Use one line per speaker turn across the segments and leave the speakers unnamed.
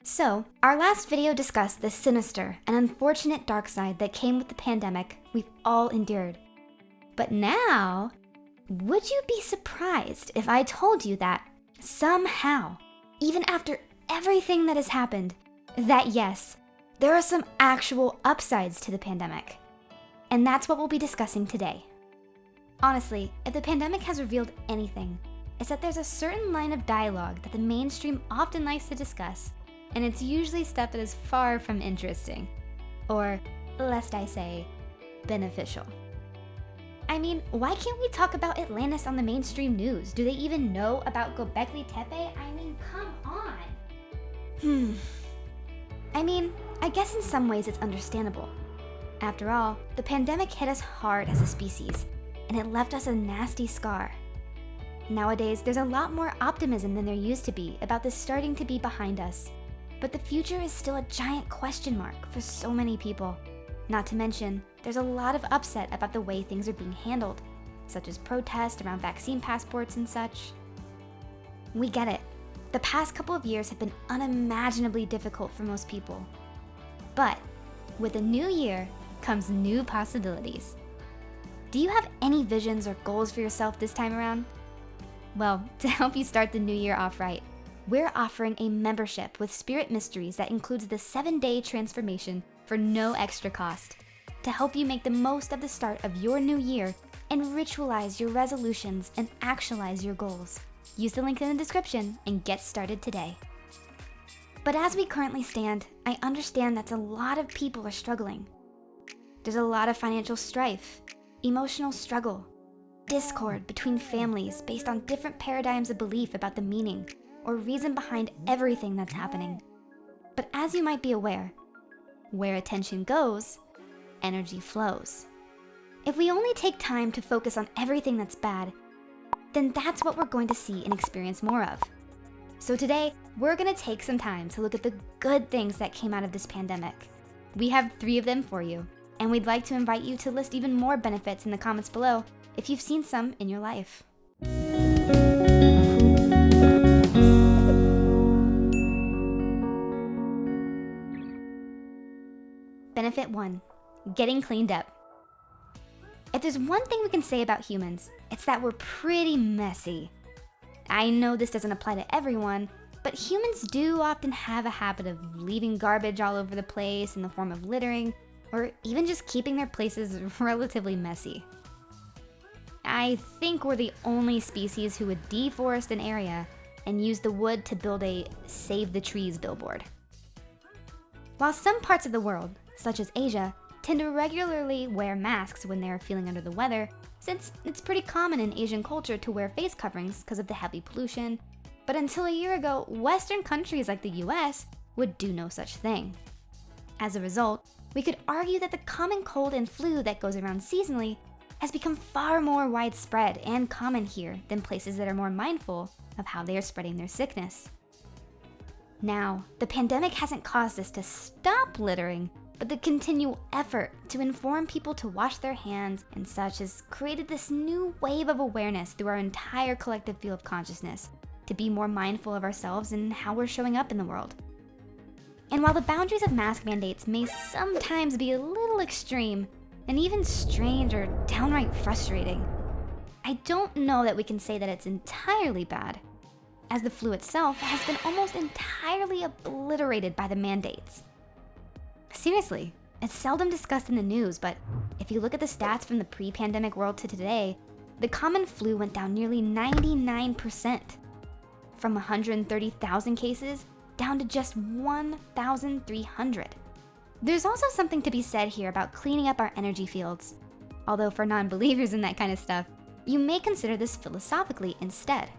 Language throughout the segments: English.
So, our last video discussed the sinister and unfortunate dark side that came with the pandemic we've all endured. But now, would you be surprised if I told you that somehow, even after everything that has happened, that yes, there are some actual upsides to the pandemic? And that's what we'll be discussing today. Honestly, if the pandemic has revealed anything, it's that there's a certain line of dialogue that the mainstream often likes to discuss, and it's usually stuff that is far from interesting, or, lest I say, beneficial. I mean, why can't we talk about Atlantis on the mainstream news? Do they even know about Göbekli Tepe? I mean, come on. I mean, I guess in some ways it's understandable. After all, the pandemic hit us hard as a species, and it left us a nasty scar. Nowadays, there's a lot more optimism than there used to be about this starting to be behind us. But the future is still a giant question mark for so many people. Not to mention, there's a lot of upset about the way things are being handled, such as protests around vaccine passports and such. We get it. The past couple of years have been unimaginably difficult for most people. But with a new year comes new possibilities. Do you have any visions or goals for yourself this time around? Well, to help you start the new year off right, we're offering a membership with Spirit Mysteries that includes the 7-day transformation for no extra cost, to help you make the most of the start of your new year and ritualize your resolutions and actualize your goals. Use the link in the description and get started today. But as we currently stand, I understand that a lot of people are struggling. There's a lot of financial strife, emotional struggle, discord between families based on different paradigms of belief about the meaning or reason behind everything that's happening. But as you might be aware, where attention goes, energy flows. If we only take time to focus on everything that's bad, then that's what we're going to see and experience more of. So today, we're gonna take some time to look at the good things that came out of this pandemic. We have 3 of them for you, and we'd like to invite you to list even more benefits in the comments below if you've seen some in your life. Benefit 1, getting cleaned up. If there's one thing we can say about humans, it's that we're pretty messy. I know this doesn't apply to everyone, but humans do often have a habit of leaving garbage all over the place in the form of littering, or even just keeping their places relatively messy. I think we're the only species who would deforest an area and use the wood to build a Save the Trees billboard. While some parts of the world, such as Asia, tend to regularly wear masks when they're feeling under the weather, since it's pretty common in Asian culture to wear face coverings because of the heavy pollution. But until a year ago, Western countries like the US would do no such thing. As a result, we could argue that the common cold and flu that goes around seasonally has become far more widespread and common here than places that are more mindful of how they are spreading their sickness. Now, the pandemic hasn't caused us to stop littering, but the continual effort to inform people to wash their hands and such has created this new wave of awareness through our entire collective field of consciousness to be more mindful of ourselves and how we're showing up in the world. And while the boundaries of mask mandates may sometimes be a little extreme and even strange or downright frustrating, I don't know that we can say that it's entirely bad, as the flu itself has been almost entirely obliterated by the mandates. Seriously, it's seldom discussed in the news, but if you look at the stats from the pre-pandemic world to today, the common flu went down nearly 99%, from 130,000 cases down to just 1,300. There's also something to be said here about cleaning up our energy fields. Although for non-believers in that kind of stuff, you may consider this philosophically instead.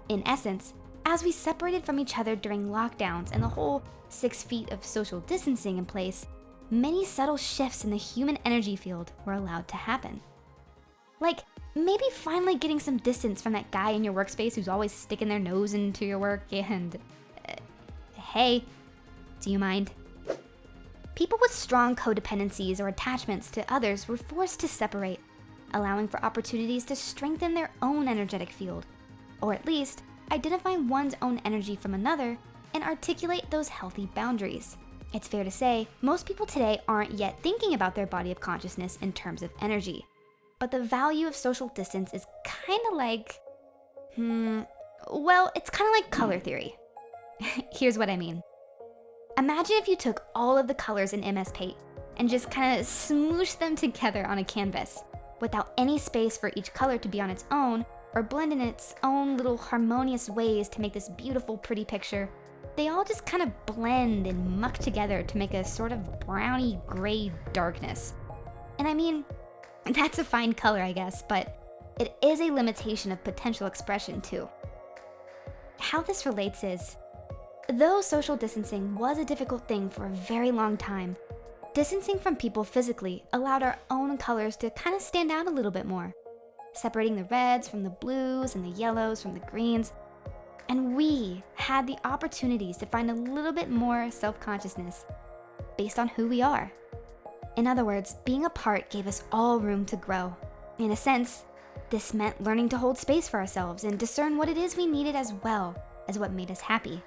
In essence, as we separated from each other during lockdowns and the whole 6 feet of social distancing in place, many subtle shifts in the human energy field were allowed to happen. Like maybe finally getting some distance from that guy in your workspace who's always sticking their nose into your work and, hey, do you mind? People with strong codependencies or attachments to others were forced to separate, allowing for opportunities to strengthen their own energetic field, or at least identify one's own energy from another and articulate those healthy boundaries. It's fair to say, most people today aren't yet thinking about their body of consciousness in terms of energy. But the value of social distance is kind of like, it's kind of like color theory. Here's what I mean. Imagine if you took all of the colors in MS Paint and just kind of smooshed them together on a canvas, without any space for each color to be on its own or blend in its own little harmonious ways to make this beautiful, pretty picture. They all just kind of blend and muck together to make a sort of browny gray darkness. And I mean, that's a fine color, I guess, but it is a limitation of potential expression too. How this relates is, though social distancing was a difficult thing for a very long time, distancing from people physically allowed our own colors to kind of stand out a little bit more, separating the reds from the blues and the yellows from the greens. And we had the opportunities to find a little bit more self-consciousness based on who we are. In other words, being apart gave us all room to grow. In a sense, this meant learning to hold space for ourselves and discern what it is we needed as well as what made us happy.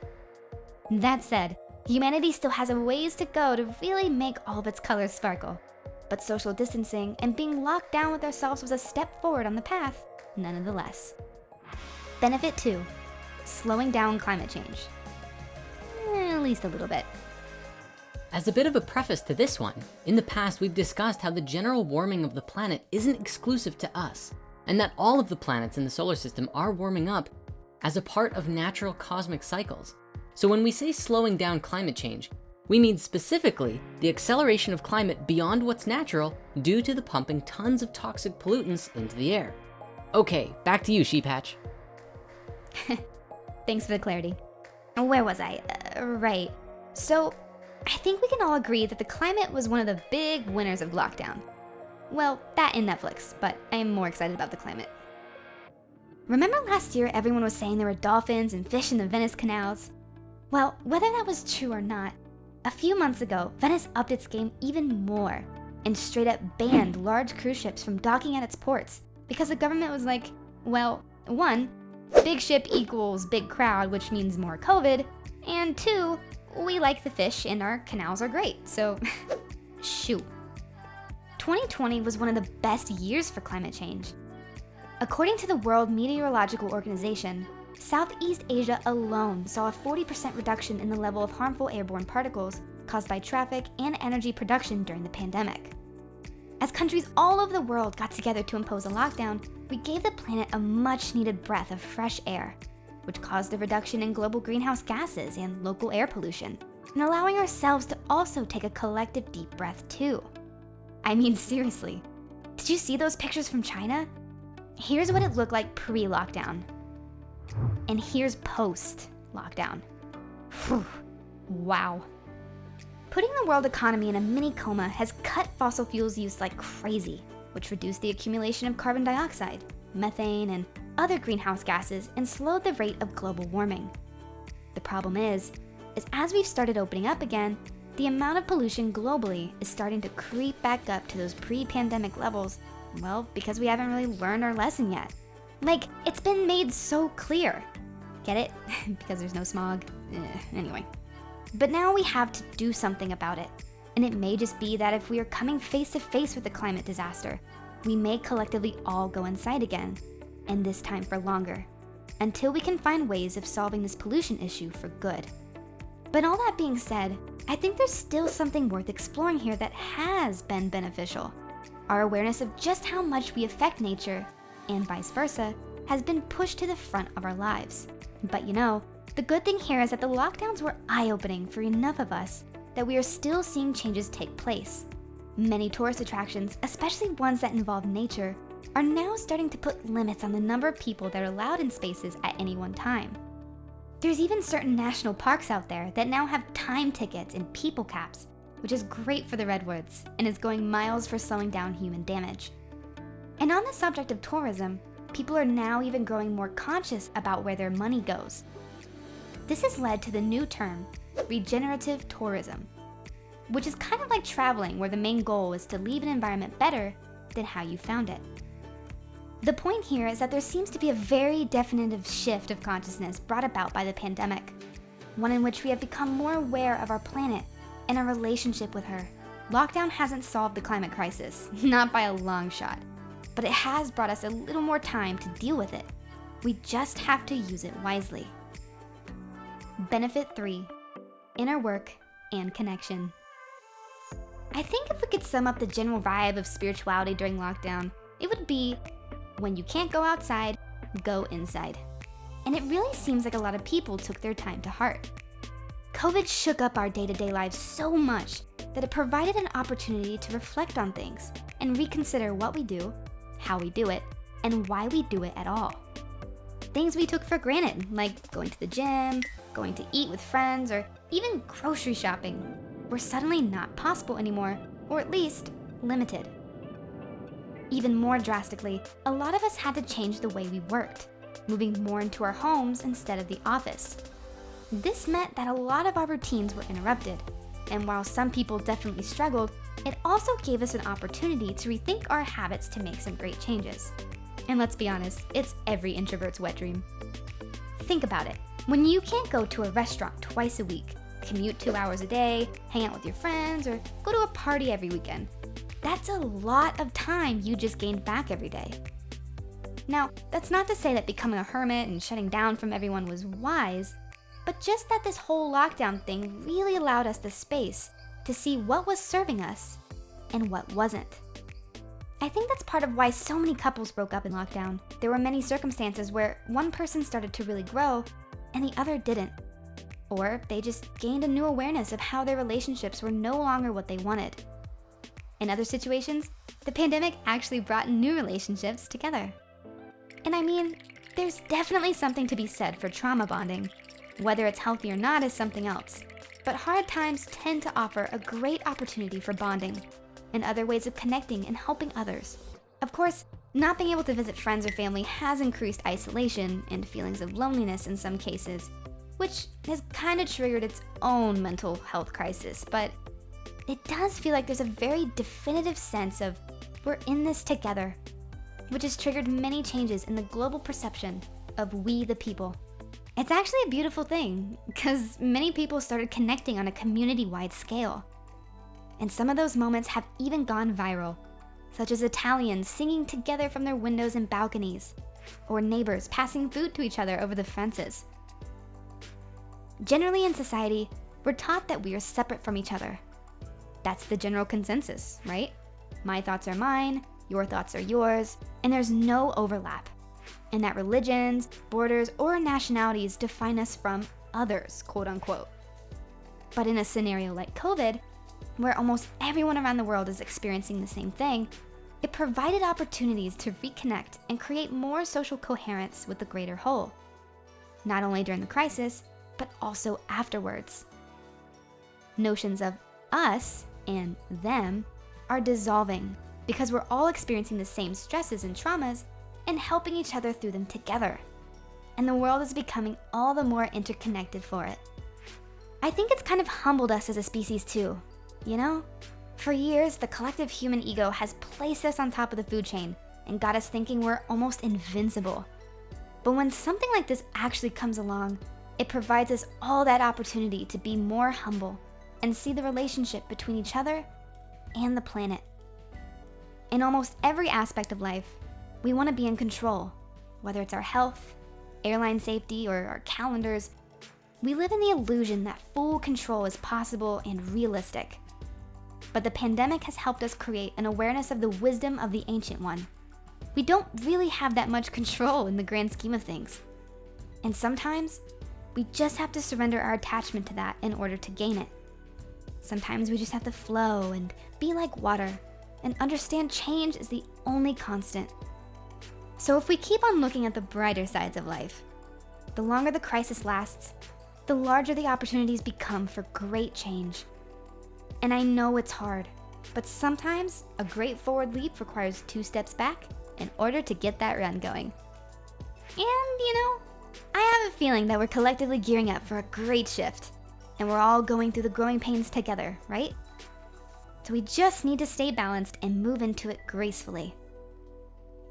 That said, humanity still has a ways to go to really make all of its colors sparkle. But social distancing and being locked down with ourselves was a step forward on the path, nonetheless. Benefit 2, slowing down climate change. At least a little bit.
As a bit of a preface to this one, in the past we've discussed how the general warming of the planet isn't exclusive to us, and that all of the planets in the solar system are warming up as a part of natural cosmic cycles. So when we say slowing down climate change, we mean specifically the acceleration of climate beyond what's natural due to the pumping tons of toxic pollutants into the air. Okay, back to you, Sheephatch.
Thanks for the clarity. Where was I? Right. So, I think we can all agree that the climate was one of the big winners of lockdown. Well, that and Netflix, but I am more excited about the climate. Remember last year everyone was saying there were dolphins and fish in the Venice canals? Well, whether that was true or not, a few months ago, Venice upped its game even more and straight up banned large cruise ships from docking at its ports because the government was like, well, 1, big ship equals big crowd, which means more COVID, and 2, we like the fish and our canals are great, so shoot. 2020 was one of the best years for climate change. According to the World Meteorological Organization, Southeast Asia alone saw a 40% reduction in the level of harmful airborne particles caused by traffic and energy production during the pandemic. As countries all over the world got together to impose a lockdown, we gave the planet a much-needed breath of fresh air, which caused a reduction in global greenhouse gases and local air pollution, and allowing ourselves to also take a collective deep breath too. I mean, seriously, did you see those pictures from China? Here's what it looked like pre-lockdown. And here's post-lockdown. Wow. Putting the world economy in a mini coma has cut fossil fuels use like crazy, which reduced the accumulation of carbon dioxide, methane, and other greenhouse gases and slowed the rate of global warming. The problem is as we've started opening up again, the amount of pollution globally is starting to creep back up to those pre-pandemic levels, well, because we haven't really learned our lesson yet. Like, it's been made so clear. Get it? Because there's no smog. Anyway. But now we have to do something about it. And it may just be that if we are coming face to face with the climate disaster, we may collectively all go inside again, and this time for longer, until we can find ways of solving this pollution issue for good. But all that being said, I think there's still something worth exploring here that has been beneficial. Our awareness of just how much we affect nature, and vice versa, has been pushed to the front of our lives. But you know, the good thing here is that the lockdowns were eye-opening for enough of us that we are still seeing changes take place. Many tourist attractions, especially ones that involve nature, are now starting to put limits on the number of people that are allowed in spaces at any one time. There's even certain national parks out there that now have time tickets and people caps, which is great for the redwoods and is going miles for slowing down human damage. And on the subject of tourism, people are now even growing more conscious about where their money goes. This has led to the new term, regenerative tourism, which is kind of like traveling where the main goal is to leave an environment better than how you found it. The point here is that there seems to be a very definitive shift of consciousness brought about by the pandemic. one in which we have become more aware of our planet and our relationship with her. Lockdown hasn't solved the climate crisis, not by a long shot, but it has brought us a little more time to deal with it. We just have to use it wisely. Benefit 3, inner work and connection. I think if we could sum up the general vibe of spirituality during lockdown, it would be, when you can't go outside, go inside. And it really seems like a lot of people took their time to heart. COVID shook up our day-to-day lives so much that it provided an opportunity to reflect on things and reconsider what we do, how we do it, and why we do it at all. Things we took for granted, like going to the gym, going to eat with friends, or even grocery shopping, were suddenly not possible anymore, or at least limited. Even more drastically, a lot of us had to change the way we worked, moving more into our homes instead of the office. This meant that a lot of our routines were interrupted, and while some people definitely struggled, it also gave us an opportunity to rethink our habits to make some great changes. And let's be honest, it's every introvert's wet dream. Think about it. When you can't go to a restaurant twice a week, commute 2 hours a day, hang out with your friends, or go to a party every weekend, that's a lot of time you just gained back every day. Now, that's not to say that becoming a hermit and shutting down from everyone was wise, but just that this whole lockdown thing really allowed us the space to see what was serving us and what wasn't. I think that's part of why so many couples broke up in lockdown. There were many circumstances where one person started to really grow and the other didn't. Or they just gained a new awareness of how their relationships were no longer what they wanted. In other situations, the pandemic actually brought new relationships together. And I mean, there's definitely something to be said for trauma bonding. Whether it's healthy or not is something else. But hard times tend to offer a great opportunity for bonding and other ways of connecting and helping others. Of course, not being able to visit friends or family has increased isolation and feelings of loneliness in some cases, which has kind of triggered its own mental health crisis, but it does feel like there's a very definitive sense of we're in this together, which has triggered many changes in the global perception of we the people. It's actually a beautiful thing, because many people started connecting on a community-wide scale. And some of those moments have even gone viral, such as Italians singing together from their windows and balconies, or neighbors passing food to each other over the fences. Generally in society, we're taught that we are separate from each other. That's the general consensus, right? My thoughts are mine, your thoughts are yours, and there's no overlap. And that religions, borders, or nationalities define us from others, quote unquote. But in a scenario like COVID, where almost everyone around the world is experiencing the same thing, it provided opportunities to reconnect and create more social coherence with the greater whole. Not only during the crisis, but also afterwards. Notions of us and them are dissolving because we're all experiencing the same stresses and traumas and helping each other through them together. And the world is becoming all the more interconnected for it. I think it's kind of humbled us as a species too, you know? For years, the collective human ego has placed us on top of the food chain and got us thinking we're almost invincible. But when something like this actually comes along, it provides us all that opportunity to be more humble and see the relationship between each other and the planet. In almost every aspect of life, we want to be in control, whether it's our health, airline safety, or our calendars. We live in the illusion that full control is possible and realistic. But the pandemic has helped us create an awareness of the wisdom of the Ancient One. We don't really have that much control in the grand scheme of things. And sometimes, we just have to surrender our attachment to that in order to gain it. Sometimes we just have to flow and be like water and understand change is the only constant. So if we keep on looking at the brighter sides of life, the longer the crisis lasts, the larger the opportunities become for great change. And I know it's hard, but sometimes a great forward leap requires 2 steps back in order to get that run going. And I have a feeling that we're collectively gearing up for a great shift, and we're all going through the growing pains together, right? So we just need to stay balanced and move into it gracefully.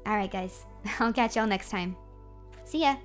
All right, guys, I'll catch y'all next time. See ya.